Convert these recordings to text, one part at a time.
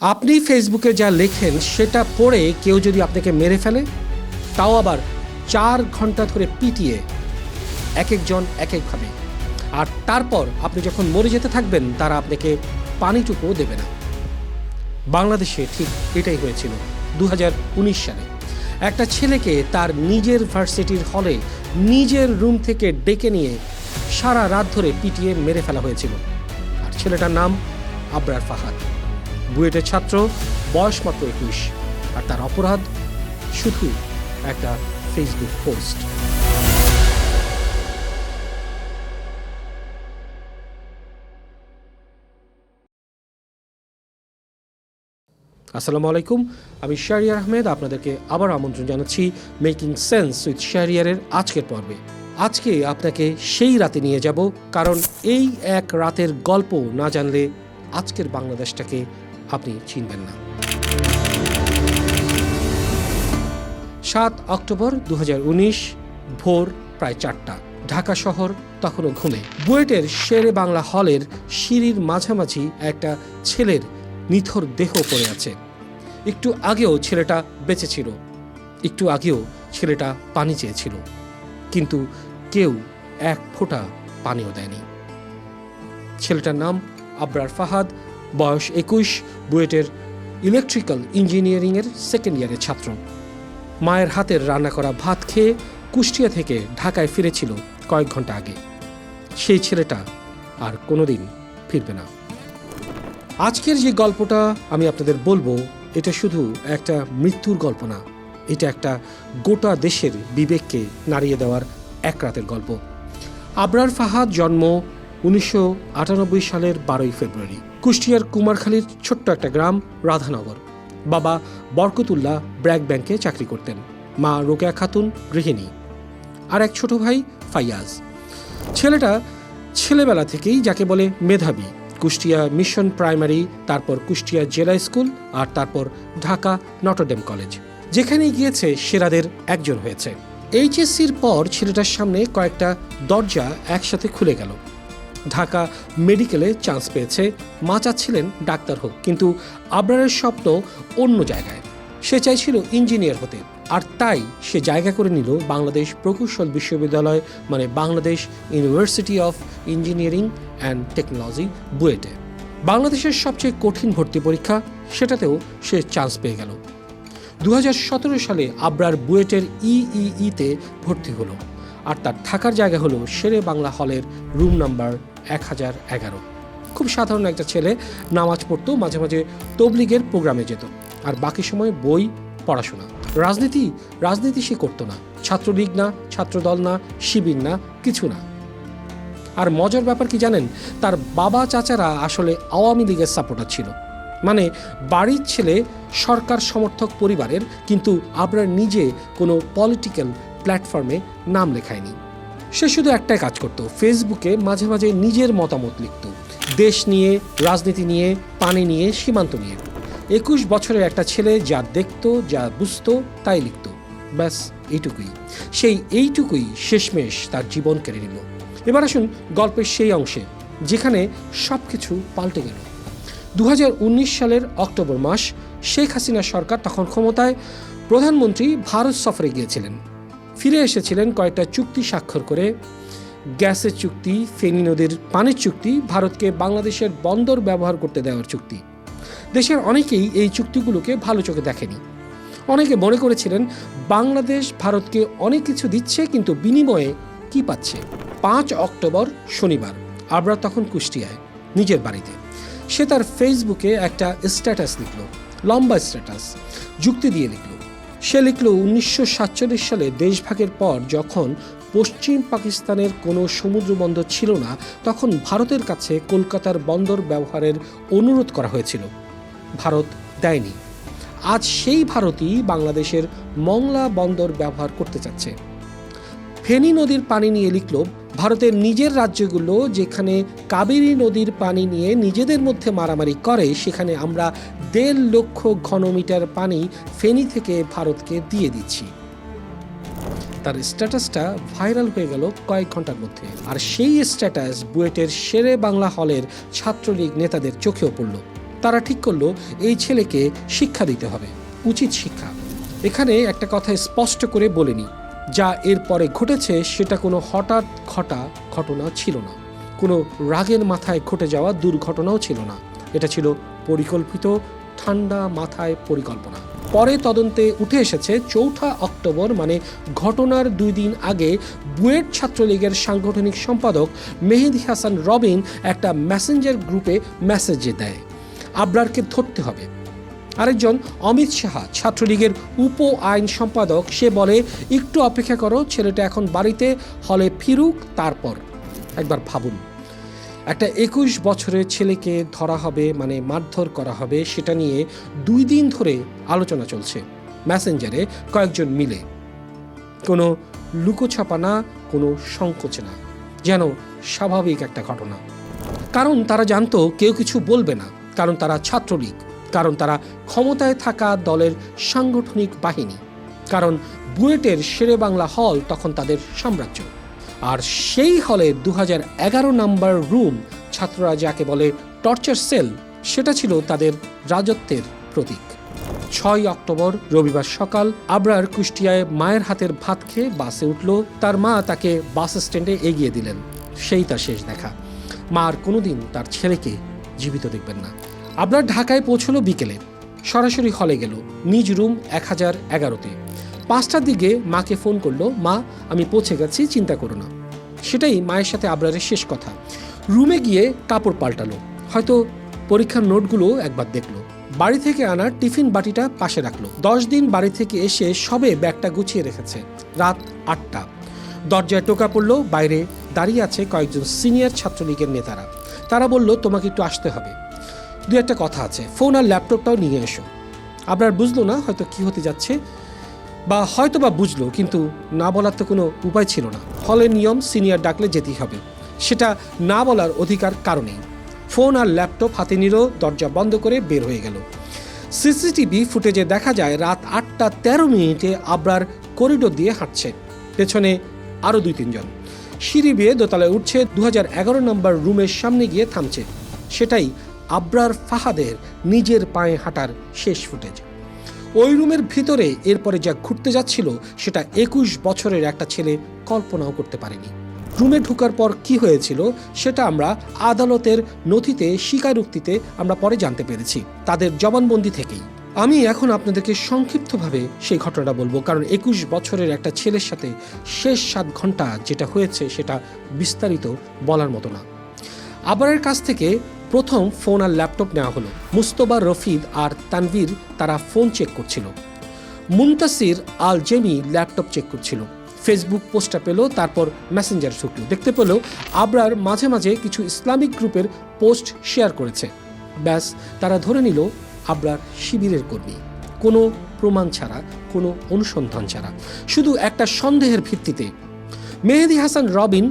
আপনি ফেসবুকে যা লেখেন সেটা পড়ে কেউ যদি আপনাকে মেরে ফেলে, তাও আবার 4 ঘন্টা ধরে পিটিয়ে, এক একজন এক একভাবে, আর তারপর আপনি যখন মরে যেতে থাকবেন তারা আপনাকে পানিটুকুও দেবে না। বাংলাদেশে ঠিক এটাই হয়েছিল 2019 সালে। একটা ছেলেকে তার নিজের ভার্সিটির হলে নিজের রুম থেকে ডেকে নিয়ে সারা রাত ধরে পিটিয়ে মেরে ফেলা হয়েছিল। আর ছেলেটার নাম আবরার ফাহাদ, বুয়েটের ছাত্র, বয়স মাত্র 21, আর তার অপরাধ শুধু একটা ফেসবুক পোস্ট। আসসালামু আলাইকুম, আমি শাহরিয়ার আহমেদ। আপনাদেরকে আবার আমন্ত্রণ জানাচ্ছি মেকিং সেন্স উইথ শাহরিয়ারের আজকের পর্বে। আজকে আপনাকে সেই রাতে নিয়ে যাব, কারণ এই এক রাতের গল্প না জানলে আজকের বাংলাদেশটাকে আপনি চিনবেন না। 7 অক্টোবর 2019, ভোর প্রায় 4টা। ঢাকা শহর তখনও ঘুমে। বুয়েটের শেরে বাংলা হলের সিঁড়ির মাঝামাঝি একটা ছেলের নিথর দেহ পড়ে আছে। একটু আগেও ছেলেটা বেঁচে ছিল, একটু আগেও ছেলেটা পানি চেয়েছিল, কিন্তু কেউ এক ফোঁটা পানিও দেয়নি। ছেলেটার নাম আবরার ফাহাদ, বয়স 21, বুয়েটের ইলেকট্রিক্যাল ইঞ্জিনিয়ারিংয়ের সেকেন্ড ইয়ারের ছাত্র। মায়ের হাতের রান্না করা ভাত খেয়ে কুষ্টিয়া থেকে ঢাকায় ফিরেছিল কয়েক ঘন্টা আগে। সেই ছেলেটা আর কোনোদিন ফিরবে না। আজকের যে গল্পটা আমি আপনাদের বলবো, এটা শুধু একটা মৃত্যুর গল্প না, এটা একটা গোটা দেশের বিবেককে নাড়িয়ে দেওয়ার এক রাতের গল্প। আবরার ফাহাদ জন্ম 1998 সালের 12 ফেব্রুয়ারি, কুষ্টিয়ার কুমারখালীর ছোট্ট একটা গ্রাম রাধানগর। বাবা বরকতুল্লাহ ব্র্যাক ব্যাংকে চাকরি করতেন, মা রোকেয়া খাতুন গৃহিণী, আর এক ছোট ভাই ফাইয়াজ। ছেলেটা ছেলেবেলা থেকেই যাকে বলে মেধাবী। কুষ্টিয়া মিশন প্রাইমারি, তারপর কুষ্টিয়া জেলা স্কুল, আর তারপর ঢাকা নটরডেম কলেজ, যেখানেই গিয়েছে সেরাদের একজন হয়েছে। এইচএসসির পর ছেলেটার সামনে কয়েকটা দরজা একসাথে খুলে গেল। ঢাকা মেডিকেলে চান্স পেয়েছে, মা চাচ্ছিলেন ডাক্তার হোক, কিন্তু আবরারের স্বপ্ন অন্য জায়গায়। সে চাইছিল ইঞ্জিনিয়ার হতে, আর তাই সে জায়গা করে নিল বাংলাদেশ প্রকৌশল বিশ্ববিদ্যালয়, মানে Bangladesh university of engineering and technology, বুয়েটে। বাংলাদেশের সবচেয়ে কঠিন ভর্তি পরীক্ষা, সেটাতেও সে চান্স পেয়ে গেল। 2017 সালে আবরার বুয়েটের ইইইতে ভর্তি হলো, আর তার থাকার জায়গা হলো শেরে বাংলা হলের রুম নাম্বার 1011। খুব সাধারণ একটা ছেলে, নামাজ পড়তো, মাঝে মাঝে তবলিগের প্রোগ্রামে যেত, আর বাকি সময় বই, পড়াশোনা। রাজনীতি সে করতো না, ছাত্রলীগ না, ছাত্রদল না, শিবির না, কিছু না। আর মজার ব্যাপার কি জানেন, তার বাবা চাচারা আসলে আওয়ামী লীগের সাপোর্টার ছিল। মানে বাড়ির ছেলে সরকার সমর্থক পরিবারের, কিন্তু আবরার নিজে কোনো পলিটিক্যাল প্ল্যাটফর্মে নাম লেখায়নি। সে শুধু একটাই কাজ করত, ফেসবুকে মাঝে মাঝে নিজের মতামত লিখত, দেশ নিয়ে, রাজনীতি নিয়ে, পানি নিয়ে, সীমান্ত নিয়ে। 21 বছরের একটা ছেলে যা দেখত, যা বুঝতো, তাই লিখত, ব্যাস এইটুকুই। এইটুকুই শেষমেশ তার জীবন কেড়ে নিল। এবার আসুন গল্পের সেই অংশে যেখানে সব কিছু পাল্টে গেল। 2019 সালের অক্টোবর মাস, শেখ হাসিনা সরকার তখন ক্ষমতায়। প্রধানমন্ত্রী ভারত সফরে গিয়েছিলেন, ফিরে এসেছিলেন কয়েকটা চুক্তি স্বাক্ষর করে। গ্যাসের চুক্তি, ফেনী নদীর পানির চুক্তি, ভারতকে বাংলাদেশের বন্দর ব্যবহার করতে দেওয়ার চুক্তি। দেশের অনেকেই এই চুক্তিগুলোকে ভালো চোখে দেখেনি। অনেকে মনে করেছিলেন বাংলাদেশ ভারতকে অনেক কিছু দিচ্ছে, কিন্তু বিনিময়ে কি পাচ্ছে। 5 অক্টোবর শনিবার, আবরার তখন কুষ্টিয়ায় নিজের বাড়িতে। সে তার ফেসবুকে একটা স্ট্যাটাস লিখল, লম্বা স্ট্যাটাস, যুক্তি দিয়ে লিখল। সে লিখল, 1947 সালে দেশভাগের পর যখন পশ্চিম পাকিস্তানের কোনো সমুদ্র বন্দর ছিল না, তখন ভারতের কাছে কলকাতার বন্দর ব্যবহারের অনুরোধ করা হয়েছিল, ভারত দেয়নি। আজ সেই ভারতই বাংলাদেশের মংলা বন্দর ব্যবহার করতে চাচ্ছে। ফেনী নদীর পানি নিয়ে লিখল, ভারতের নিজের রাজ্যগুলো যেখানে কাবেরী নদীর পানি নিয়ে নিজেদের মধ্যে মারামারি করে, সেখানে আমরা 1.5 লক্ষ ঘনমিটার পানি ফেনী থেকে ভারতকে দিয়ে দিচ্ছি। তার স্ট্যাটাসটা ভাইরাল হয়ে গেল কয়েক ঘন্টার মধ্যে, আর সেই স্ট্যাটাস বুয়েটের শেরে বাংলা হলের ছাত্রলীগ নেতাদের চোখেও পড়ল। তারা ঠিক করলো এই ছেলেকে শিক্ষা দিতে হবে, উচিত শিক্ষা। এখানে একটা কথা স্পষ্ট করে বলেনি, যা এরপরে ঘটেছে সেটা কোনো হঠাৎ ঘটা ঘটনা ছিল না, কোনো রাগের মাথায় ঘটে যাওয়া দুর্ঘটনাও ছিল না। এটা ছিল পরিকল্পিত, ঠান্ডা মাথায় পরিকল্পনা। পরে তদন্তে উঠে এসেছে 4 অক্টোবর মানে ঘটনার 2 দিন আগে বুয়েট ছাত্রলীগের সাংগঠনিক সম্পাদক মেহেদী হাসান রবিন একটা মেসেঞ্জার গ্রুপে মেসেজ দেয়, আবরারকে ধরতে হবে। আরেকজন অমিত সাহা, ছাত্রলীগের উপ আইন সম্পাদক, সে বলে একটু অপেক্ষা করো, ছেলেটা এখন বাড়িতে, হলে ফিরুক তারপর। একবার ভাবুন, একটা 21 বছরের ছেলেকে ধরা হবে মানে মারধর করা হবে, সেটা নিয়ে 2 দিন ধরে আলোচনা চলছে মেসেঞ্জারে কয়েকজন মিলে। কোনো লুকোছাপা না, কোনো সংকোচ না, যেন স্বাভাবিক একটা ঘটনা। কারণ তারা জানতো কেউ কিছু বলবে না, কারণ তারা ছাত্রলীগ, কারণ তারা ক্ষমতায় থাকা দলের সাংগঠনিক বাহিনী, কারণ বুয়েটের শেরেবাংলা হল তখন তাদের সাম্রাজ্য। আর সেই হলে 2011 নম্বর রুম, ছাত্ররা যাকে বলে টর্চার সেল, সেটা ছিল তাদের রাজত্বের প্রতীক। 6 অক্টোবর রবিবার সকাল আবরার কুষ্টিয়ায় মায়ের হাতের ভাত খেয়ে বাসে উঠল। তার মা তাকে বাস স্ট্যান্ডে এগিয়ে দিলেন। সেই তার শেষ দেখা। মা আর কোনোদিন তার ছেলেকে জীবিত দেখবেন না। আবরার ঢাকায় পৌঁছলো বিকেলে, সরাসরি হলে গেল, নিজ রুম 1011-তে। 5টার দিকে মাকে ফোন করলো, মা আমি পৌঁছে গেছি, চিন্তা করো না। সেটাই মায়ের সাথে আবরারের শেষ কথা। রুমে গিয়ে কাপড় পাল্টালো, হয়তো পরীক্ষার নোটগুলো একবার দেখলো, বাড়ি থেকে আনা টিফিন বাটিটা পাশে রাখলো। 10 দিন বাড়ি থেকে এসে সবে ব্যাগটা গুছিয়ে রেখেছে। রাত 8টা, দরজায় টোকা পড়লো। বাইরে দাঁড়িয়ে আছে কয়েকজন সিনিয়র ছাত্রলীগের নেতারা। তারা বলল, তোমাকে একটু আসতে হবে, 2-1টা কথা আছে, ফোন আর ল্যাপটপটাও নিয়ে এসো। আবরার বুঝলো না হয়তো কি হতে যাচ্ছে, বা হয়তো বা বুঝলো, কিন্তু না বলার তো কোনো উপায় ছিল না। হলের নিয়ম, সিনিয়র ডাকলে যেতেই হবে, সেটা না বলার অধিকার কারণেই। ফোন আর ল্যাপটপ হাতে নিল, দরজা বন্ধ করে বের হয়ে গেল। সিসিটিভি ফুটেজে দেখা যায় রাত 8টা 13 আবরার করিডোর দিয়ে হাঁটছে, পেছনে আরও 2-3 জন। সিঁড়ি বেয়ে দোতলায় উঠছে, 2011 নম্বর রুমের সামনে গিয়ে থামছে। সেটাই আবরার ফাহাদের নিজের পায়ে হাঁটার শেষ ফুটেজ। ওই রুমের ভিতরে এরপরে যা ঘুরতে যাচ্ছিল সেটা 21 বছরের একটা ছেলে কল্পনাও করতে পারেনি। রুমে ঢোকার পর কি হয়েছিল সেটা আমরা আদালতের নথিতে, স্বীকারোক্তিতে আমরা পরে জানতে পেরেছি, তাদের জবানবন্দি থেকেই। আমি এখন আপনাদেরকে সংক্ষিপ্তভাবে সেই ঘটনাটা বলবো, কারণ 21 বছরের একটা ছেলের সাথে শেষ 7 ঘন্টা যেটা হয়েছে সেটা বিস্তারিত বলার মতো না। আবরারের কাছ থেকে প্রথম ফোন আর ল্যাপটপ নেওয়া হলো। মুস্তফা, রফিদ আর তানভীর তারা ফোন চেক করছিল। মুনতাসির আল জেমি ল্যাপটপ চেক করছিল। ফেসবুক পোস্টটা পেল, তারপর মেসেঞ্জার ঢুকলো, দেখতে পেল আবরার মাঝে মাঝে কিছু ইসলামিক গ্রুপের পোস্ট শেয়ার করেছে। ব্যাস, তারা ধরে নিল আবরার শিবিরের কর্মী, কোনো প্রমাণ ছাড়া, কোনো অনুসন্ধান ছাড়া, শুধু একটা সন্দেহের ভিত্তিতে। মেহেদী হাসান রবিন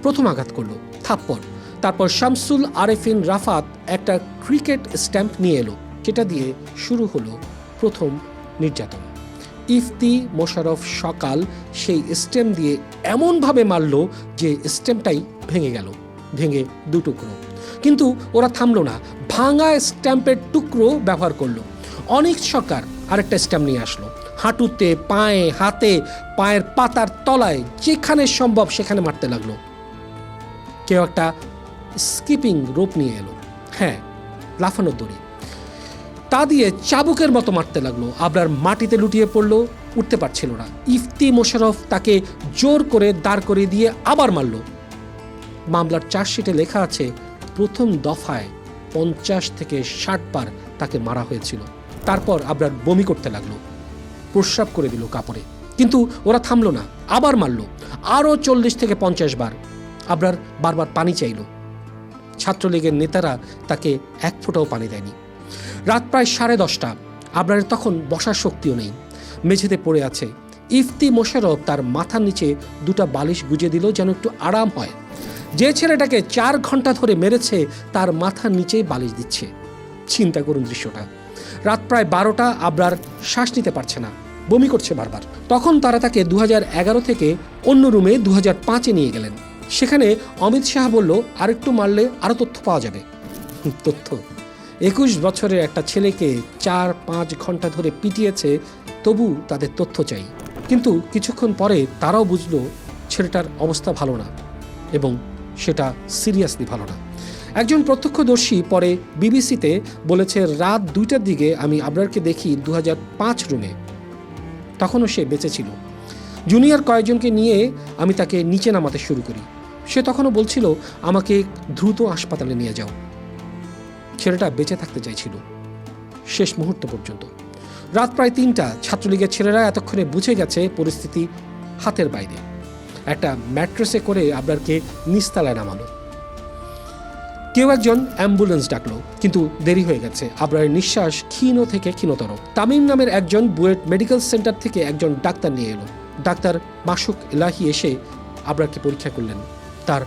প্রথম আঘাত করলো, থাপ্পড়। তারপর শামসুল আরেফিন রাফাত একটা ক্রিকেট স্ট্যাম্প নিয়ে এলো, যেটা দিয়ে শুরু হলো প্রথম নির্যাতন। ইফতি মোশাররফ সকাল সেই স্ট্যাম্প দিয়ে এমনভাবে মারল যে স্ট্যাম্পটাই ভেঙে গেল, ভেঙে 2 টুকরো। কিন্তু ওরা থামলো না, ভাঙা স্ট্যাম্পের টুকরো ব্যবহার করলো। অনেক সরকার আরেকটা স্ট্যাম্প নিয়ে আসলো, হাঁটুতে, পায়ে, হাতে, পায়ের পাতার তলায় যেখানে সম্ভব সেখানে মারতে লাগলো। কেউ একটা স্কিপিং রোপ নিয়ে এলো, হ্যাঁ, লাফানোর দড়ি, তা দিয়ে চাবুকের মতো মারতে লাগলো। আবরার মাটিতে লুটিয়ে পড়লো, উঠতে পারছিল না। ইফতি মোশাররফ তাকে জোর করে দাঁড় করিয়ে দিয়ে আবার মারল। মামলার চার্জশিটে লেখা আছে প্রথম দফায় 50 থেকে 60 বার তাকে মারা হয়েছিল। তারপর আবরার বমি করতে লাগলো, প্রস্রাব করে দিল কাপড়ে। কিন্তু ওরা থামলো না, আবার মারল, আরও 40 থেকে 50 বার। আবরার বারবার পানি চাইল। ছাত্রলীগের নেতারা তাকে 1 ফোঁটাও পানি দেয়নি। রাত প্রায় 10:30। আবরারের তখন বসার শক্তিও নেই, মেঝেতে পড়ে আছে। ইফতি মোশাররফ তার মাথার নিচে 2টা বালিশ গুজে দিল যেন একটু আরাম হয়। যে ছেলেটাকে 4 ঘন্টা ধরে মেরেছে তার মাথার নিচেই বালিশ দিচ্ছে। চিন্তা করুন দৃশ্যটা। রাত প্রায় 12টা। আবরার শ্বাস নিতে পারছে না, বমি করছে বারবার। তখন তারা তাকে 2011 থেকে অন্য রুমে 2005-এ নিয়ে গেলেন। সেখানে অমিত শাহ বলল, আরেকটু মারলে আরও তথ্য পাওয়া যাবে। তথ্য? 21 বছরের একটা ছেলেকে 4-5 ঘন্টা ধরে পিটিয়েছে, তবু তাদের তথ্য চাই। কিন্তু কিছুক্ষণ পরে তারাও বুঝলো ছেলেটার অবস্থা ভালো না, এবং সেটা সিরিয়াসলি ভালো না। একজন প্রত্যক্ষদর্শী পরে বিবিসিতে বলেছে, রাত 2টার দিকে আমি আবরারকে দেখি 2005 রুমে, তখনও সে বেঁচে ছিল। জুনিয়র কয়েকজনকে নিয়ে আমি তাকে নিচে নামাতে শুরু করি। সে তখনও বলছিল, আমাকে দ্রুত হাসপাতালে নিয়ে যাও। ছেলেটা বেঁচে থাকতে চাইছিল শেষ মুহূর্ত পর্যন্ত। রাত প্রায় 3টা। ছাত্রলীগের ছেলেরা এতক্ষণে বুঝে গেছে পরিস্থিতি হাতের বাইরে। একটা ম্যাট্রেসে করে আবরারকে নিচতলায় নামালো। কেউ একজন অ্যাম্বুলেন্স ডাকলো, কিন্তু দেরি হয়ে গেছে। আবরারের নিঃশ্বাস ক্ষীণ থেকে ক্ষীণতর। তামিম নামের একজন বুয়েট মেডিকেল সেন্টার থেকে একজন ডাক্তার নিয়ে এলো। ডাক্তার মাসুক এলাহি এসে আবরারকে পরীক্ষা করলেন। তার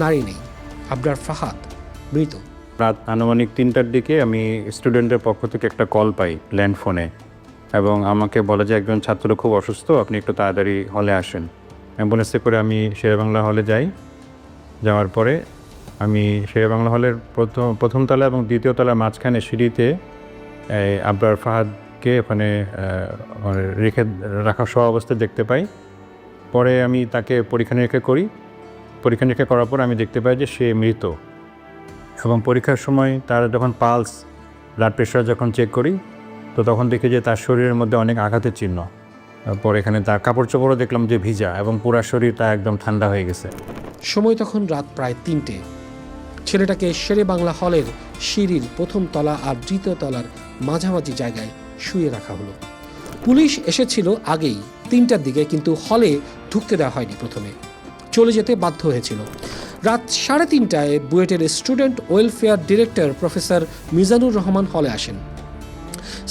নাড়ি নেই। আবরার ফাহাদ মৃত। রাত আনুমানিক 3টার দিকে আমি স্টুডেন্টের পক্ষ থেকে একটা কল পাই ল্যান্ড ফোনে, এবং আমাকে বলে যে একজন ছাত্র খুব অসুস্থ, আপনি একটু তাড়াতাড়ি হলে আসেন। অ্যাম্বুলেন্সে করে আমি শেরেবাংলা হলে যাই। যাওয়ার পরে আমি শেরেবাংলা হলের প্রথম তলা এবং দ্বিতীয় তলার মাঝখানে সিঁড়িতে আবরার ফাহাদকে ওখানে রেখে রাখা সহ অবস্থায় দেখতে পাই। পরে আমি তাকে পরীক্ষা নিরীক্ষা করার পর আমি দেখতে পাই যে সে মৃত। এবং পরীক্ষার সময় তার যখন পালস, ব্লাড প্রেশার যখন চেক করি, তো তখন দেখি যে তার শরীরের মধ্যে অনেক আঘাতের চিহ্ন। তারপর এখানে তার কাপড় চোপড়ও দেখলাম যে ভিজা, এবং পুরা শরীর তার একদম ঠান্ডা হয়ে গেছে। সময় তখন রাত প্রায় 3টে। ছেলেটাকে শেরেবাংলা হলের সিঁড়ির প্রথম তলা আর দ্বিতীয় তলার মাঝামাঝি জায়গায় শুয়ে রাখা হলো। পুলিশ এসেছিল আগেই 3টার দিকে, কিন্তু হলে ঢুকতে দেওয়া হয়নি। প্রথমে চলে যেতে বাধ্য হয়েছিল। রাত 3:30টায় বুয়েটের student welfare director professor Mizanur Rahman হলে আসেন।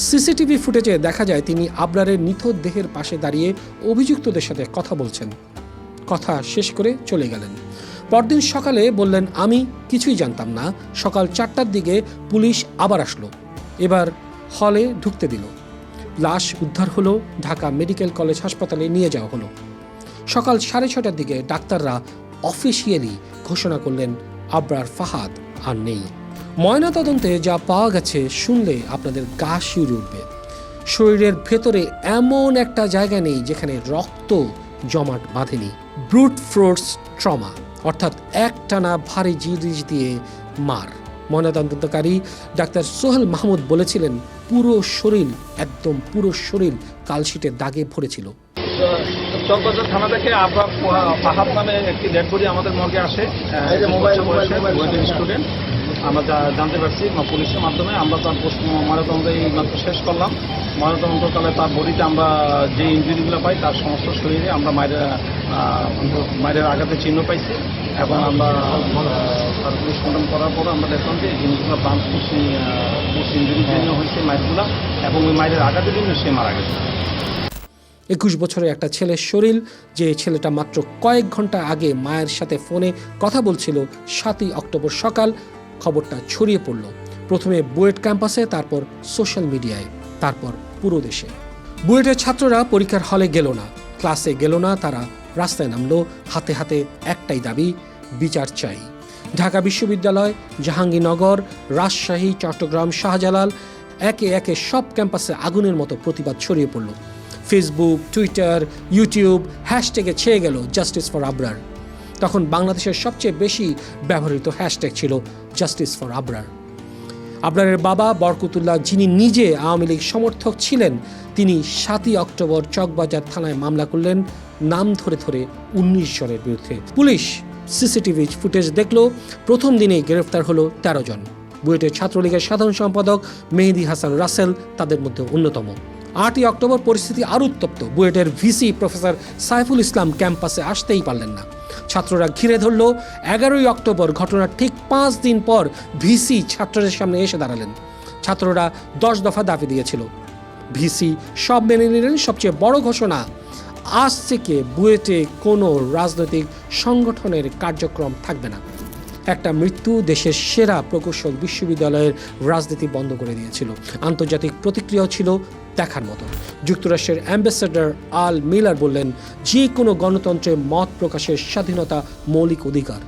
সিসিটিভি ফুটেজে দেখা যায় তিনি আবরারের নিথর দেহের পাশে দাঁড়িয়ে অভিযুক্তদের সাথে কথা বলছেন। কথা শেষ করে চলে গেলেন। পরদিন সকালে বললেন, আমি কিছুই জানতাম না। সকাল 4টার দিকে পুলিশ আবার আসলো, এবার হলে ঢুকতে দিল। লাশ উদ্ধার হলো, ঢাকা মেডিকেল কলেজ হাসপাতালে নিয়ে যাওয়া হলো। সকাল 6:30টার দিকে ডাক্তাররা অফিসিয়ালি ঘোষণা করলেন, আবরার ফাহাদ আর নেই। ময়নাতদন্তে যা পাওয়া গেছে শুনলে আপনাদের গা শিউরে উঠবে। শরীরের ভেতরে এমন একটা জায়গা নেই যেখানে রক্ত জমাট বাঁধেনি। ব্রুট ফোর্স ট্রমা, অর্থাৎ একটানা ভারী জিনিস দিয়ে মার। ময়নাতদন্তকারী ডাক্তার সোহেল মাহমুদ বলেছিলেন, পুরো শরীর কালশিটের দাগে ভরেছিল। চকবাজার থানা থেকে আবরার ফাহাদ নামে একটি ডেড বডি আমাদের মর্গে আসে। স্টুডেন্ট আমরা জানতে পারছি পুলিশের মাধ্যমে। আমরা তার ময়নাতদন্ত এই মাত্র শেষ করলাম। ময়নাতদন্তকালে তার বডিতে আমরা যে ইঞ্জুরিগুলো পাই তার সমস্ত শরীরে আমরা মায়ের আঘাতের চিহ্ন পাইছি, এবং আমরা তার পোস্টমর্টম করার পর আমরা দেখলাম যে এই জিনিসগুলো প্রাণ পোস্ট ইঞ্জুরির জন্য হয়েছে মায়েরগুলো, এবং ওই মায়ের আঘাতের জন্য সে মারা গেছে। 21 বছরের একটা ছেলের শরীর, যে ছেলেটা মাত্র কয়েক ঘন্টা আগে মায়ের সাথে ফোনে কথা বলছিল। 7ই অক্টোবর সকাল খবরটা ছড়িয়ে পড়ল, প্রথমে বুয়েট ক্যাম্পাসে, তারপর সোশ্যাল মিডিয়ায়, তারপর পুরো দেশে। বুয়েটের ছাত্ররা পরীক্ষার হলে গেল না, ক্লাসে গেল না, তারা রাস্তায় নামলো। হাতে হাতে একটাই দাবি, বিচার চাই। ঢাকা বিশ্ববিদ্যালয়, জাহাঙ্গীরনগর, রাজশাহী, চট্টগ্রাম, শাহজালাল, একে একে সব ক্যাম্পাসে আগুনের মতো প্রতিবাদ ছড়িয়ে পড়ল। ফেসবুক, টুইটার, ইউটিউব হ্যাশট্যাগে ছেয়ে গেল জাস্টিস ফর আবরার। তখন বাংলাদেশের সবচেয়ে বেশি ব্যবহৃত হ্যাশট্যাগ ছিল জাস্টিস ফর আবরার। আবরারের বাবা বরকতুল্লাহ, যিনি নিজে আওয়ামী লীগ সমর্থক ছিলেন, তিনি 7ই অক্টোবর চকবাজার থানায় মামলা করলেন নাম ধরে 19 জনের বিরুদ্ধে। পুলিশ সিসিটিভি ফুটেজ দেখল, প্রথম দিনেই গ্রেফতার হলো 13 জন। বুয়েটের ছাত্রলীগের সাধারণ সম্পাদক মেহেদী হাসান রাসেল তাদের মধ্যে অন্যতম। 8ই অক্টোবর পরিস্থিতি আরও উত্তপ্ত। বুয়েটের ভিসি প্রফেসর সাইফুল ইসলাম ক্যাম্পাসে আসতেই পারলেন না। ছাত্ররা ঘিরে ধরল। 11ই অক্টোবর ঘটনার ঠিক 5 দিন পর ভিসি ছাত্রদের সামনে এসে দাঁড়ালেন। ছাত্ররা 10 দফা দাবি দিয়েছিল, ভিসি সব মেনে নিলেন। সবচেয়ে বড় ঘোষণা, আজ থেকে বুয়েটে কোনো রাজনৈতিক সংগঠনের কার্যক্রম থাকবে না। একটা মৃত্যু দেশের সেরা প্রকৌশল বিশ্ববিদ্যালয়ের রাজনীতি বন্ধ করে দিয়েছিল। আন্তর্জাতিক প্রতিক্রিয়াও ছিল দেখার মতো। যুক্তরাষ্ট্রের অ্যাম্বাসেডর আল মিলার বললেন, যে কোনো গণতন্ত্রে মত প্রকাশের স্বাধীনতা মৌলিক অধিকার।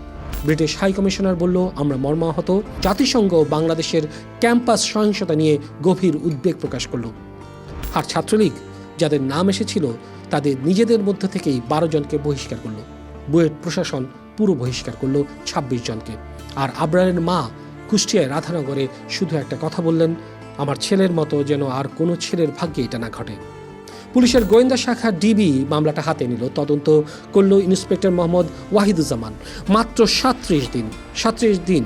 ব্রিটিশ হাই কমিশনার বলল, আমরা মর্মাহত। জাতিসংঘ বাংলাদেশের ক্যাম্পাস সহিংসতা নিয়ে গভীর উদ্বেগ প্রকাশ করল। আর ছাত্রলীগ যাদের নাম এসেছিল তাদের নিজেদের মধ্য থেকেই 12 জনকে বহিষ্কার করলো। বুয়েট প্রশাসন পুরো বহিষ্কার করলো 26 জনকে। আর আবরারের মা কুষ্টিয়ায় রাধানগরে শুধু একটা কথা বললেন, আমার ছেলের মতো যেন আর কোনো ছেলের ভাগ্যে এটা না ঘটে। পুলিশের গোয়েন্দা শাখা ডিবি মামলাটা হাতে নিল। তদন্ত করল ইন্সপেক্টর মোহাম্মদ ওয়াহিদুজ্জামান। মাত্র 37 দিন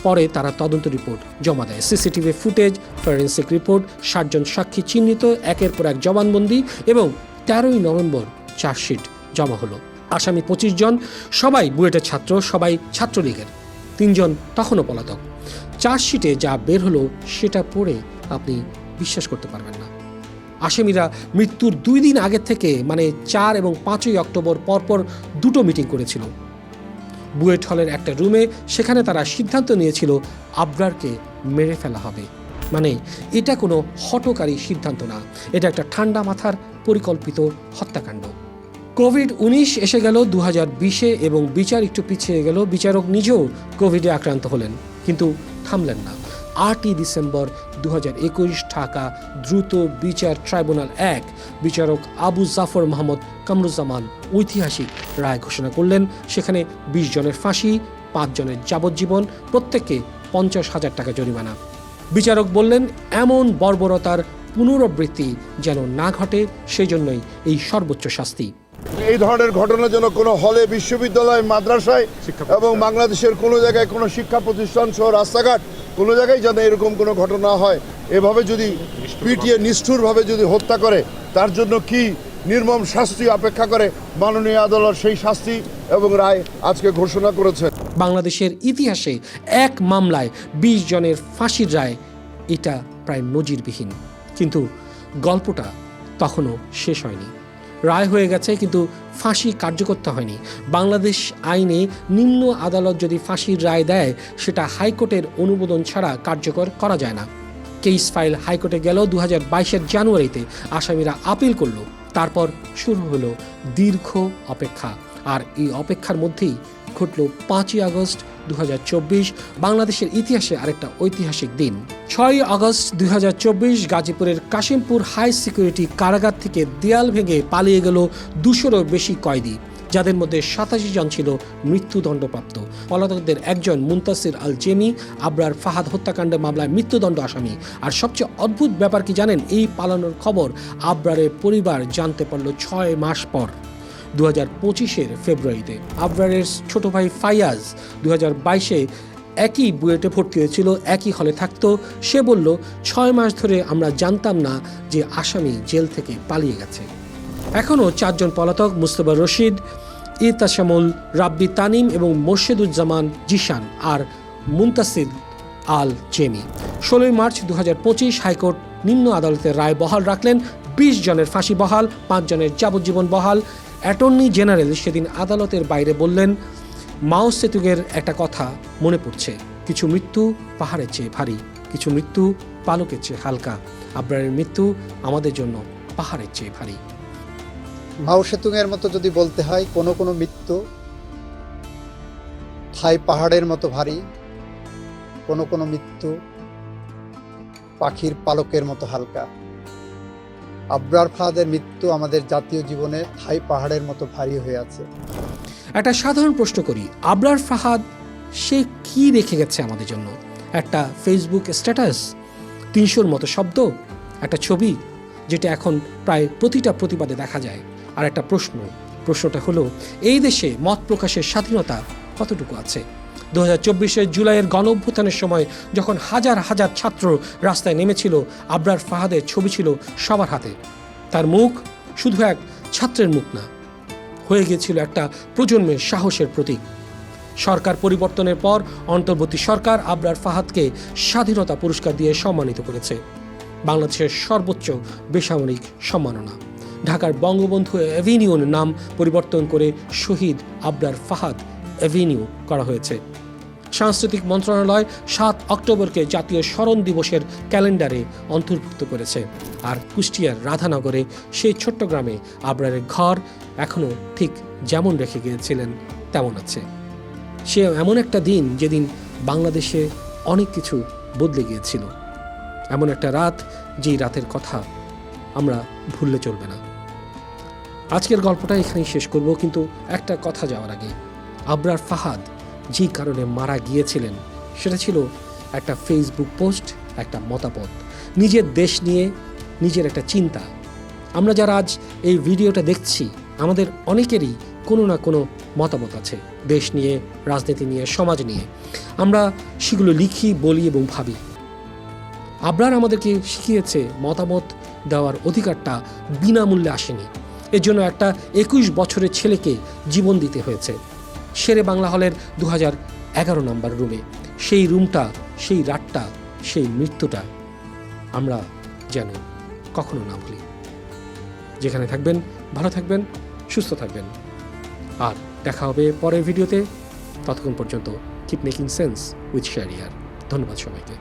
পরে তারা তদন্ত রিপোর্ট জমা দেয়। সিসিটিভি ফুটেজ, ফরেন্সিক রিপোর্ট, 60 জন সাক্ষী চিহ্নিত, একের পর এক জবানবন্দি এবং 13ই নভেম্বর চার্জশিট জমা হলো। আসামি 25 জন, সবাই বুয়েটের ছাত্র, সবাই ছাত্রলীগের। 3 জন তখনও পলাতক। চার্জশিটে যা বের হলো সেটা পড়ে আপনি বিশ্বাস করতে পারবেন না। আসামিরা মৃত্যুর 2 দিন আগে থেকে মানে 4 এবং 5ই অক্টোবর পরপর 2টো মিটিং করেছিল বুয়েট হলের একটা রুমে। সেখানে তারা সিদ্ধান্ত নিয়েছিল আবরারকে মেরে ফেলা হবে। মানে এটা কোনো হঠকারী সিদ্ধান্ত না, এটা একটা ঠান্ডা মাথার পরিকল্পিত হত্যাকাণ্ড। কোভিড-19 এসে গেল 2020-এ এবং বিচার একটু পিছিয়ে গেল। বিচারক নিজেও কোভিডে আক্রান্ত হলেন, কিন্তু থামলেন না। 8ই ডিসেম্বর 2021 ঢাকা দ্রুত বিচার ট্রাইব্যুনাল 1 বিচারক আবু জাফর মোহাম্মদ কামরুজ্জামান ঐতিহাসিক রায় ঘোষণা করলেন। সেখানে 20 জনের ফাঁসি, 5 জনের যাবজ্জীবন, প্রত্যেককে 50,000 টাকা জরিমানা। বিচারক বললেন, এমন বর্বরতার পুনরাবৃত্তি যেন না ঘটে, সেজন্যই এই সর্বোচ্চ শাস্তি। এই ধরনের ঘটনা যেন কোনো হলে, বিশ্ববিদ্যালয়, মাদ্রাসায় এবং বাংলাদেশের কোনো জায়গায় কোনো শিক্ষা প্রতিষ্ঠান সহ রাস্তাঘাট কোনো জায়গায় যেন এরকম কোনো ঘটনা হয়। এভাবে যদি পিটিয়ে নিষ্ঠুরভাবে যদি হত্যা করে, তার জন্য কি নির্মম শাস্তি অপেক্ষা করে, মাননীয় আদালত সেই শাস্তি এবং রায় আজকে ঘোষণা করেছেন। বাংলাদেশের ইতিহাসে এক মামলায় 20 জনের ফাঁসির রায়, এটা প্রায় নজিরবিহীন। কিন্তু গল্পটা তখনও শেষ হয়নি। রায় হয়ে গেছে, কিন্তু ফাঁসি কার্যকর হয়নি। বাংলাদেশ আইনে নিম্ন আদালত যদি ফাঁসির রায় দেয়, সেটা হাইকোর্টের অনুমোদন ছাড়া কার্যকর করা যায় না। কেস ফাইল হাইকোর্টে গেল 2022-এর জানুয়ারিতে। আসামিরা আপিল করলো। তারপর শুরু হলো দীর্ঘ অপেক্ষা। আর এই অপেক্ষার মধ্যেই ঘটল 5ই আগস্ট 2024, বাংলাদেশের ইতিহাসে আরেকটা ঐতিহাসিক দিন। 6ই আগস্ট 2024 গাজীপুরের কাশিমপুর হাই সিকিউরিটি কারাগার থেকে দেয়াল ভেঙে পালিয়ে গেল 200-রও বেশি কয়েদি, যাদের মধ্যে 87 জন ছিল মৃত্যুদণ্ডপ্রাপ্ত। পলাতকদের একজন মুনতাসির আল জেমি, আবরার ফাহাদ হত্যাকাণ্ডের মামলায় মৃত্যুদণ্ড আসামি। আর সবচেয়ে অদ্ভুত ব্যাপার কি জানেন? এই পালানোর খবর আবরারের পরিবার জানতে পারল 6 মাস পর, 2025-এর ফেব্রুয়ারিতে। আবরারের ছোট ভাই ফাইয়াজ 2022-এ একই বুয়েটে ভর্তি হয়েছিল, একই হলে থাকতো। সে বলল, 6 মাস ধরে আমরা জানতাম না যে আসামি জেল থেকে পালিয়ে গেছে। এখনও 4 জন পলাতক, মুস্তফা রশিদ, ইতাশামুল রাব্বি তানিম এবং মোর্শেদুজ্জামান জিশান আর মুনতাসির আল জেমি। 16 মার্চ 2025 হাইকোর্ট নিম্ন আদালতের রায় বহাল রাখলেন। 20 জনের ফাঁসি বহাল, 5 জনের যাবজ্জীবন বহাল। অ্যাটর্নি জেনারেল সেদিন আদালতের বাইরে বললেন, মাও সেতুংয়ের একটা কথা মনে পড়ছে, কিছু মৃত্যু পাহাড়ের চেয়ে ভারী, কিছু মৃত্যু পালকের চেয়ে হালকা। আবরারের মৃত্যু আমাদের জন্য পাহাড়ের চেয়ে ভারী। মাও সেতুংয়ের মতো যদি বলতে হয়, কোনো কোনো মৃত্যু থাই পাহাড়ের মতো ভারী, কোনো কোনো মৃত্যু পাখির পালকের মতো হালকা। আবরার ফাহাদের মৃত্যু আমাদের জাতীয় জীবনে থাই পাহাড়ের মতো ভারী হয়ে আছে। একটা সাধারণ প্রশ্ন করি, আবরার ফাহাদ সে কি রেখে গেছে আমাদের জন্য? একটা ফেসবুক স্ট্যাটাস, 300-র মতো শব্দ, একটা ছবি যেটা এখন প্রায় প্রতিটা প্রতিবাদে দেখা যায়। আর একটা প্রশ্নটা হলো, এই দেশে মত প্রকাশের স্বাধীনতা কতটুকু আছে? 2024-এর জুলাইয়ের গণঅভ্যুত্থানের সময় যখন হাজার হাজার ছাত্র রাস্তায় নেমেছিল, আবরার ফাহাদের ছবি ছিল সবার হাতে। তার মুখ শুধু এক ছাত্রের মুখ না, হয়ে গিয়েছিল একটা প্রজন্মের সাহসের প্রতীক। সরকার পরিবর্তনের পর অন্তর্বর্তী সরকার আবরার ফাহাদকে স্বাধীনতা পুরস্কার দিয়ে সম্মানিত করেছে, বাংলাদেশের সর্বোচ্চ বেসামরিক সম্মাননা। ঢাকার বঙ্গবন্ধু অ্যাভিনিউর নাম পরিবর্তন করে শহীদ আবরার ফাহাদ অ্যাভিনিউ করা হয়েছে। সাংস্কৃতিক মন্ত্রণালয় 7 অক্টোবরকে জাতীয় স্মরণ দিবসের ক্যালেন্ডারে অন্তর্ভুক্ত করেছে। আর কুষ্টিয়ার রাধানগরে সেই ছোট্ট গ্রামে আবরারের ঘর এখনও ঠিক যেমন রেখে গিয়েছিলেন তেমন আছে। সে এমন একটা দিন যেদিন বাংলাদেশে অনেক কিছু বদলে গিয়েছিল, এমন একটা রাত যেই রাতের কথা আমরা ভুললে চলবে না। আজকের গল্পটা এখানেই শেষ করব, কিন্তু একটা কথা যাওয়ার আগে, আবরার ফাহাদ যেই কারণে মারা গিয়েছিলেন সেটা ছিল একটা ফেসবুক পোস্ট, একটা মতামত, নিজের দেশ নিয়ে নিজের একটা চিন্তা। আমরা যারা আজ এই ভিডিওটা দেখছি আমাদের অনেকেরই কোনো না কোনো মতামত আছে, দেশ নিয়ে, রাজনীতি নিয়ে, সমাজ নিয়ে। আমরা সেগুলো লিখি, বলি এবং ভাবি। আবরার আমাদেরকে শিখিয়েছে মতামত দেওয়ার অধিকারটা বিনামূল্যে আসেনি। এর জন্য একটা 21 বছরের ছেলেকে জীবন দিতে হয়েছে শেরে বাংলা হলের 2011 নম্বর রুমে। সেই রুমটা, সেই রাতটা, সেই মৃত্যুটা আমরা যেন কখনো না ভুলি। যেখানে থাকবেন ভালো থাকবেন, সুস্থ থাকবেন, আর দেখা হবে পরের ভিডিওতে। ততক্ষণ পর্যন্ত keep making sense with Shahriar. ধন্যবাদ সবাইকে।